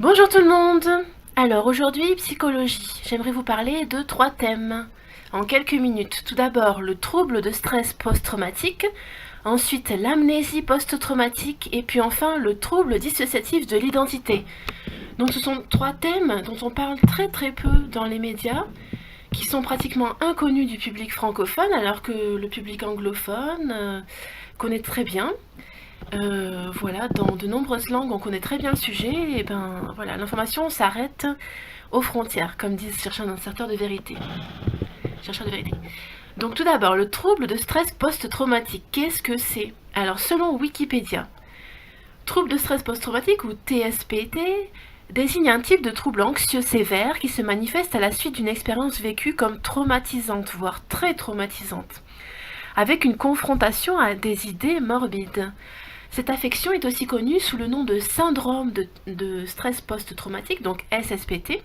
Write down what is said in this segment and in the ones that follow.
Bonjour tout le monde. Alors aujourd'hui, psychologie. J'aimerais vous parler de 3 thèmes en quelques minutes. Tout d'abord, le trouble de stress post-traumatique, ensuite l'amnésie post-traumatique et puis enfin le trouble dissociatif de l'identité. Donc ce sont 3 thèmes dont on parle très peu dans les médias, qui sont pratiquement inconnus du public francophone alors que le public anglophone connaît très bien. Voilà, dans de nombreuses langues, on connaît très bien le sujet, et ben voilà, l'information s'arrête aux frontières, comme disent chercheurs de vérité. Chercheurs de vérité. Donc tout d'abord, le trouble de stress post-traumatique, qu'est-ce que c'est? Alors selon Wikipédia, trouble de stress post-traumatique ou TSPT désigne un type de trouble anxieux sévère qui se manifeste à la suite d'une expérience vécue comme traumatisante, voire très traumatisante, avec une confrontation à des idées morbides. Cette affection est aussi connue sous le nom de syndrome de stress post-traumatique, donc SSPT,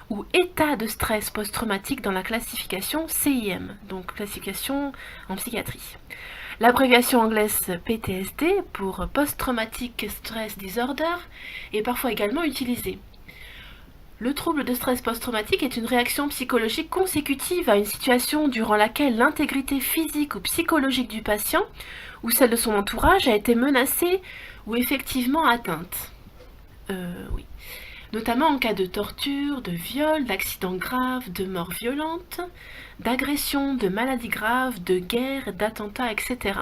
ou état de stress post-traumatique dans la classification CIM, donc classification en psychiatrie. L'abréviation anglaise PTSD, pour Post-Traumatic Stress Disorder, est parfois également utilisée. Le trouble de stress post-traumatique est une réaction psychologique consécutive à une situation durant laquelle l'intégrité physique ou psychologique du patient ou celle de son entourage a été menacée ou effectivement atteinte. Oui. Notamment en cas de torture, de viol, d'accident grave, de mort violente, d'agression, de maladie grave, de guerre, d'attentat, etc.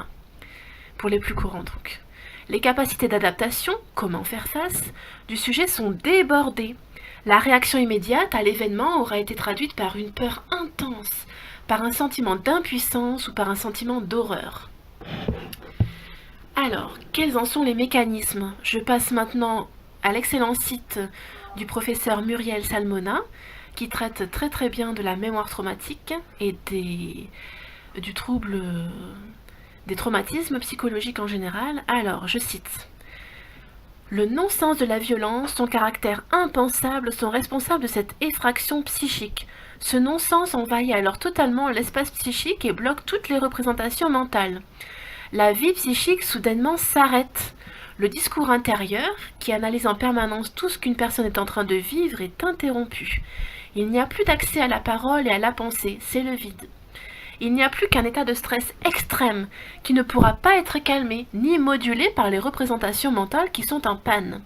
Pour les plus courants donc. Les capacités d'adaptation, comment faire face, du sujet sont débordées. La réaction immédiate à l'événement aura été traduite par une peur intense, par un sentiment d'impuissance ou par un sentiment d'horreur. Alors, quels en sont les mécanismes? Je passe maintenant à l'excellent site du professeur Muriel Salmona, qui traite très bien de la mémoire traumatique et du trouble des traumatismes psychologiques en général. Alors, je cite: le non-sens de la violence, son caractère impensable sont responsables de cette effraction psychique. Ce non-sens envahit alors totalement l'espace psychique et bloque toutes les représentations mentales. La vie psychique soudainement s'arrête. Le discours intérieur, qui analyse en permanence tout ce qu'une personne est en train de vivre, est interrompu. Il n'y a plus d'accès à la parole et à la pensée, c'est le vide. Il n'y a plus qu'un état de stress extrême qui ne pourra pas être calmé ni modulé par les représentations mentales qui sont en panne.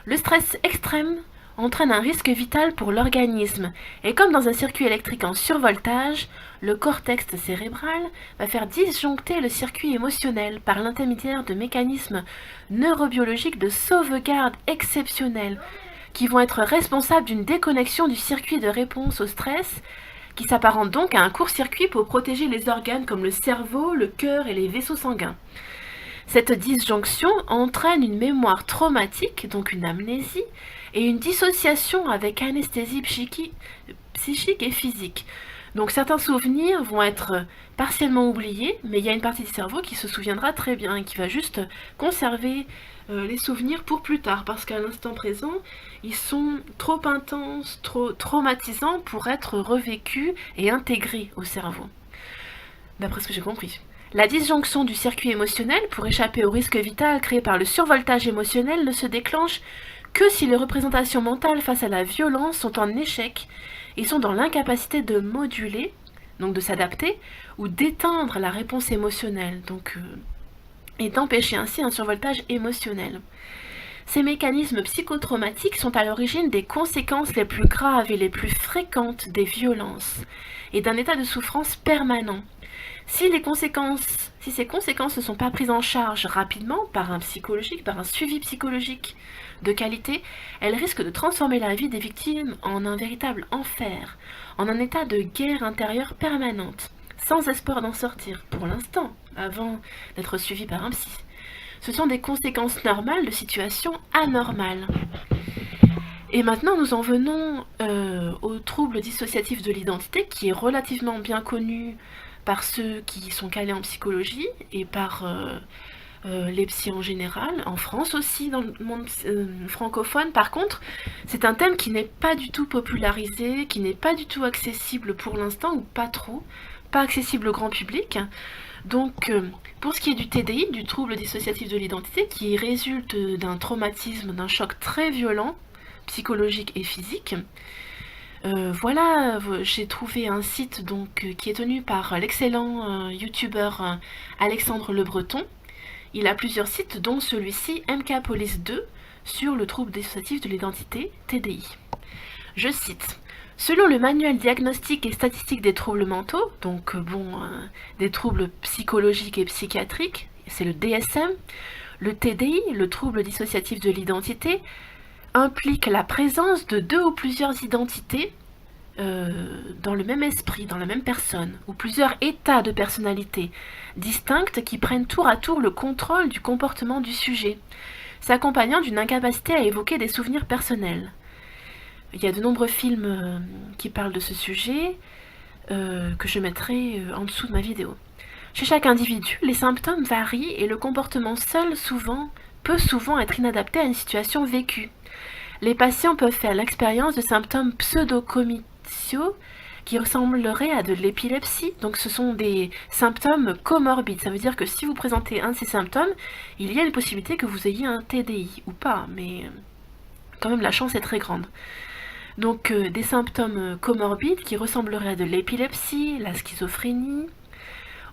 Le stress extrême entraîne un risque vital pour l'organisme et comme dans un circuit électrique en survoltage, le cortex cérébral va faire disjoncter le circuit émotionnel par l'intermédiaire de mécanismes neurobiologiques de sauvegarde exceptionnels qui vont être responsables d'une déconnexion du circuit de réponse au stress qui s'apparente donc à un court-circuit pour protéger les organes comme le cerveau, le cœur et les vaisseaux sanguins. Cette disjonction entraîne une mémoire traumatique, donc une amnésie, et une dissociation avec anesthésie psychique et physique. Donc certains souvenirs vont être partiellement oubliés, mais il y a une partie du cerveau qui se souviendra très bien et qui va juste conserver les souvenirs pour plus tard, parce qu'à l'instant présent, ils sont trop intenses, trop traumatisants pour être revécus et intégrés au cerveau, d'après ce que j'ai compris. La disjonction du circuit émotionnel pour échapper au risque vital créé par le survoltage émotionnel ne se déclenche que si les représentations mentales face à la violence sont en échec et sont dans l'incapacité de moduler, donc de s'adapter, ou d'éteindre la réponse émotionnelle, et d'empêcher ainsi un survoltage émotionnel. Ces mécanismes psychotraumatiques sont à l'origine des conséquences les plus graves et les plus fréquentes des violences, et d'un état de souffrance permanent. Si ces conséquences ne sont pas prises en charge rapidement par un suivi psychologique de qualité, elles risquent de transformer la vie des victimes en un véritable enfer, en un état de guerre intérieure permanente, sans espoir d'en sortir, pour l'instant, avant d'être suivi par un psy. Ce sont des conséquences normales de situations anormales. Et maintenant, nous en venons au trouble dissociatif de l'identité, qui est relativement bien connu par ceux qui sont calés en psychologie et par les psys en général, en France aussi, dans le monde francophone. Par contre, c'est un thème qui n'est pas du tout popularisé, qui n'est pas du tout accessible pour l'instant, ou pas trop, pas accessible au grand public. Donc, pour ce qui est du TDI, du trouble dissociatif de l'identité, qui résulte d'un traumatisme, d'un choc très violent, psychologiques et physiques. Voilà, j'ai trouvé un site donc qui est tenu par l'excellent youtubeur Alexandre Le Breton. Il a plusieurs sites, dont celui-ci, MK Police 2, sur le trouble dissociatif de l'identité, TDI. Je cite: selon le manuel diagnostique et statistique des troubles mentaux, donc des troubles psychologiques et psychiatriques, c'est le DSM, le TDI, le trouble dissociatif de l'identité, implique la présence de deux ou plusieurs identités dans le même esprit, dans la même personne, ou plusieurs états de personnalité distincts qui prennent tour à tour le contrôle du comportement du sujet, s'accompagnant d'une incapacité à évoquer des souvenirs personnels. Il y a de nombreux films qui parlent de ce sujet, que je mettrai en dessous de ma vidéo. Chez chaque individu, les symptômes varient et le comportement seul peut souvent être inadapté à une situation vécue. Les patients peuvent faire l'expérience de symptômes pseudo-comitaux qui ressembleraient à de l'épilepsie. Donc ce sont des symptômes comorbides. Ça veut dire que si vous présentez un de ces symptômes, il y a une possibilité que vous ayez un TDI ou pas, mais quand même la chance est très grande. Donc des symptômes comorbides qui ressembleraient à de l'épilepsie, la schizophrénie,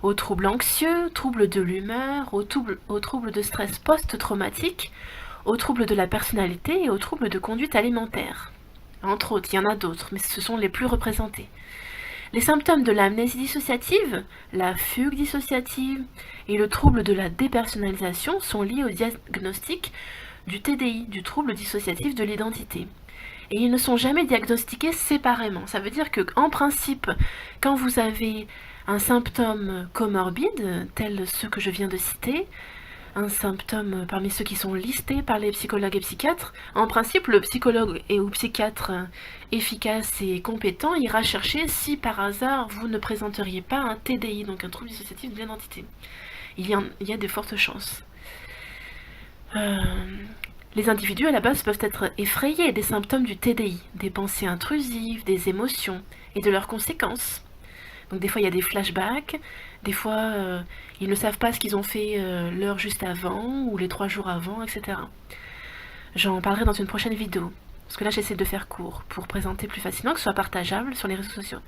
aux troubles anxieux, troubles de l'humeur, aux troubles de stress post-traumatique, aux troubles de la personnalité et aux troubles de conduite alimentaire. Entre autres, il y en a d'autres, mais ce sont les plus représentés. Les symptômes de l'amnésie dissociative, la fugue dissociative et le trouble de la dépersonnalisation sont liés au diagnostic du TDI, du trouble dissociatif de l'identité. Et ils ne sont jamais diagnostiqués séparément. Ça veut dire qu'en principe, quand vous avez un symptôme comorbide, tel ceux que je viens de citer, un symptôme parmi ceux qui sont listés par les psychologues et psychiatres, en principe, le psychologue ou psychiatre efficace et compétent ira chercher si par hasard vous ne présenteriez pas un TDI, donc un trouble dissociatif de l'identité. Il y a de fortes chances. Les individus à la base peuvent être effrayés des symptômes du TDI, des pensées intrusives, des émotions et de leurs conséquences. Donc des fois il y a des flashbacks, des fois ils ne savent pas ce qu'ils ont fait l'heure juste avant ou les 3 jours avant, etc. J'en parlerai dans une prochaine vidéo, parce que là j'essaie de faire court pour présenter plus facilement, que ce soit partageable sur les réseaux sociaux.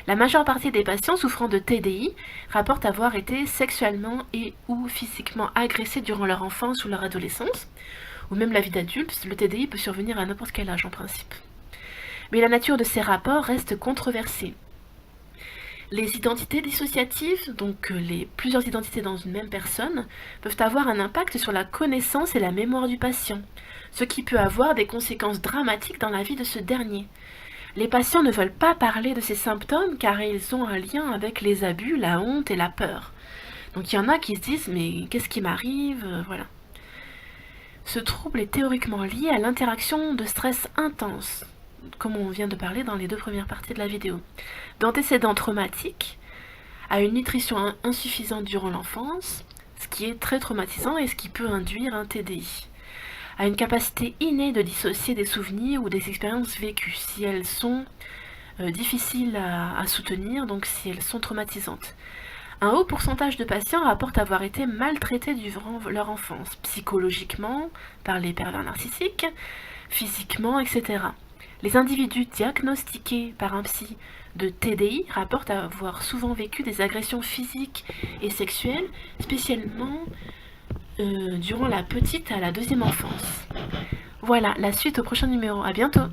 La majeure partie des patients souffrant de TDI rapportent avoir été sexuellement et ou physiquement agressés durant leur enfance ou leur adolescence, ou même la vie d'adulte. Le TDI peut survenir à n'importe quel âge en principe. Mais la nature de ces rapports reste controversée. Les identités dissociatives, donc plusieurs identités dans une même personne, peuvent avoir un impact sur la connaissance et la mémoire du patient, ce qui peut avoir des conséquences dramatiques dans la vie de ce dernier. Les patients ne veulent pas parler de ces symptômes car ils ont un lien avec les abus, la honte et la peur. Donc il y en a qui se disent « mais qu'est-ce qui m'arrive ?» Voilà. Ce trouble est théoriquement lié à l'interaction de stress intense, comme on vient de parler dans les 2 premières parties de la vidéo, d'antécédents traumatiques, à une nutrition insuffisante durant l'enfance, ce qui est très traumatisant et ce qui peut induire un TDI, à une capacité innée de dissocier des souvenirs ou des expériences vécues, si elles sont difficiles à soutenir, donc si elles sont traumatisantes. Un haut pourcentage de patients rapportent avoir été maltraités durant leur enfance, psychologiquement, par les pervers narcissiques, physiquement, etc. Les individus diagnostiqués par un psy de TDI rapportent avoir souvent vécu des agressions physiques et sexuelles, spécialement durant la petite à la 2e enfance. Voilà, la suite au prochain numéro. À bientôt!